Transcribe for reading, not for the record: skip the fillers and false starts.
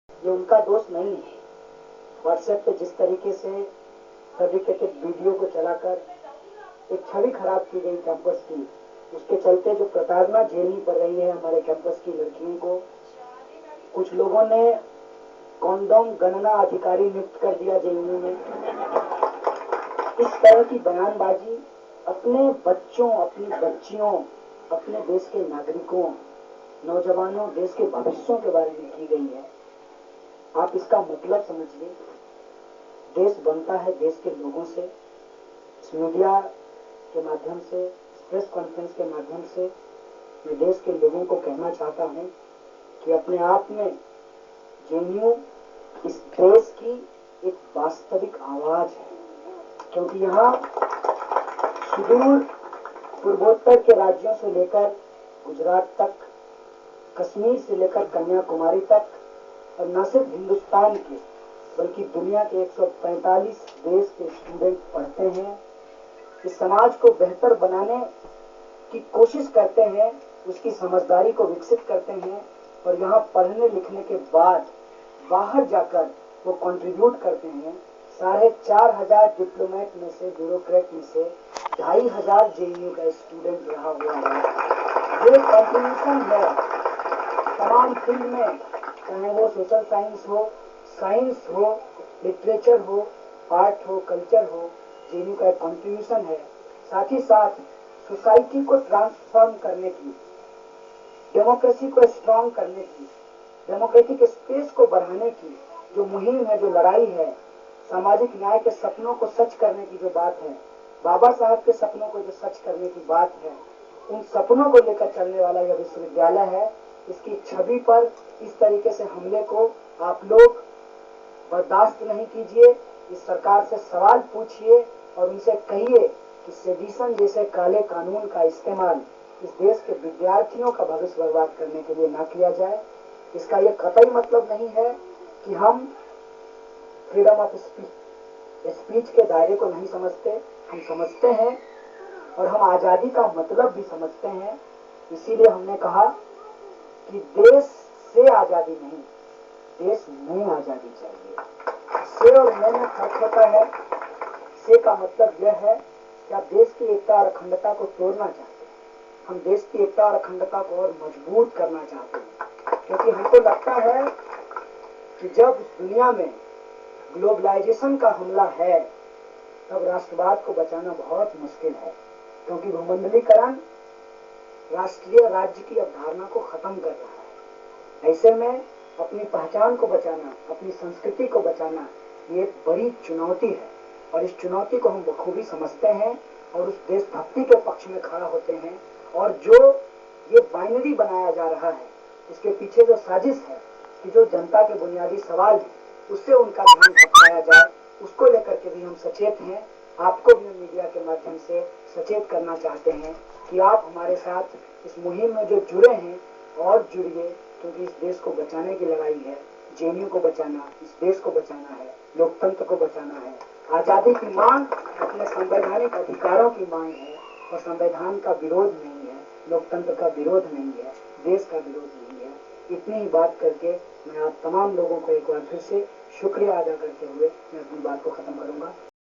ये उनका दोष नहीं है। व्हाट्सएप पे जिस तरीके से फैब्रिकेटेड वीडियो को चलाकर एक छवि खराब की गई कैंपस की, उसके चलते जो प्रताड़ना झेलनी पड़ रही है हमारे कैंपस की लड़कियों को, कुछ लोगों ने कॉन्डोम गणना अधिकारी नियुक्त कर दिया जेएनयू में। इस तरह की बयानबाजी अपने बच्चों, अपनी बच्चियों, अपने देश के नागरिकों, नौजवानों, देश के भविष्यों के बारे में की गई है। आप इसका मतलब समझिए। देश बनता है देश के लोगों से। इस मीडिया के माध्यम से, इस प्रेस कॉन्फ्रेंस के माध्यम से मैं देश के लोगों को कहना चाहता हूं कि अपने आप में जेएनयू इस देश की एक वास्तविक आवाज है, क्योंकि यहाँ सुदूर पूर्वोत्तर के राज्यों से लेकर गुजरात तक, कश्मीर से लेकर कन्याकुमारी तक, और न सिर्फ हिंदुस्तान के बल्कि दुनिया के 145 देश के स्टूडेंट पढ़ते हैं। इस समाज को बेहतर बनाने की कोशिश करते हैं, उसकी समझदारी को विकसित करते हैं, और यहाँ पढ़ने लिखने के बाद बाहर जाकर वो कंट्रीब्यूट करते हैं। 4,500 डिप्लोमेट में से, ब्यूरोक्रेट में से 2,500 जेएनयू का स्टूडेंट रहा हुआ है। ये कंट्रीब्यूशन है तमाम फील्ड में, चाहे वो सोशल साइंस हो, लिटरेचर हो, आर्ट हो, कल्चर हो, जेएनयू का एक कंट्रीब्यूशन है। साथ ही साथ सोसाइटी को ट्रांसफॉर्म करने की, डेमोक्रेसी को स्ट्रांग करने की, डेमोक्रेटिक स्पेस को बढ़ाने की जो मुहिम है, जो लड़ाई है, सामाजिक न्याय के सपनों को सच करने की जो बात है, बाबा साहब के सपनों को जो सच करने की बात है, उन सपनों को लेकर चलने वाला यह विश्वविद्यालय है। इसकी छवि पर इस तरीके से हमले को आप लोग बर्दाश्त नहीं कीजिए। इस सरकार से सवाल पूछिए और उनसे कहिए कि सेडिशन जैसे काले कानून का इस्तेमाल इस देश के विद्यार्थियों का भविष्य बर्बाद करने के लिए ना किया जाए। इसका यह कतई मतलब नहीं है कि हम फ्रीडम ऑफ स्पीच के दायरे को नहीं समझते। हम समझते हैं और हम आजादी का मतलब भी समझते हैं। इसीलिए हमने कहा कि देश से आजादी नहीं, देश में आजादी चाहिए। से और में फर्क होता है। से का मतलब यह है कि आप देश की एकता और अखंडता को तोड़ना चाहते हैं। हम देश की एकता और अखंडता को और मजबूत करना चाहते हैं, क्योंकि हमको लगता है कि जब दुनिया में ग्लोबलाइजेशन का हमला है तब राष्ट्रवाद को बचाना बहुत मुश्किल है, क्योंकि भूमंडलीकरण राष्ट्रीय राज्य की अवधारणा को खत्म कर रहा है। ऐसे में अपनी पहचान को बचाना, अपनी संस्कृति को बचाना, ये एक बड़ी चुनौती है, और इस चुनौती को हम बखूबी समझते हैं और उस देशभक्ति के पक्ष में खड़ा होते हैं। और जो ये बाइनरी बनाया जा रहा है, इसके पीछे जो साजिश है कि जो जनता के बुनियादी सवाल है उससे उनका ध्यान भटकाया जाए, उसको लेकर के भी हम सचेत हैं। आपको भी मीडिया के माध्यम से सचेत करना चाहते हैं कि आप हमारे साथ इस मुहिम में जो जुड़े हैं और जुड़िए, क्योंकि इस देश को बचाने की लड़ाई है। जेएनयू को बचाना, इस देश को बचाना है, लोकतंत्र को बचाना है। आजादी की मांग अपने संवैधानिक अधिकारों की मांग है, और संविधान का विरोध नहीं है, लोकतंत्र का विरोध नहीं है, देश का विरोध नहीं है। इतनी ही बात करके मैं आप तमाम लोगों को एक बार फिर से शुक्रिया अदा करते हुए मैं अपनी बात को खत्म करूंगा।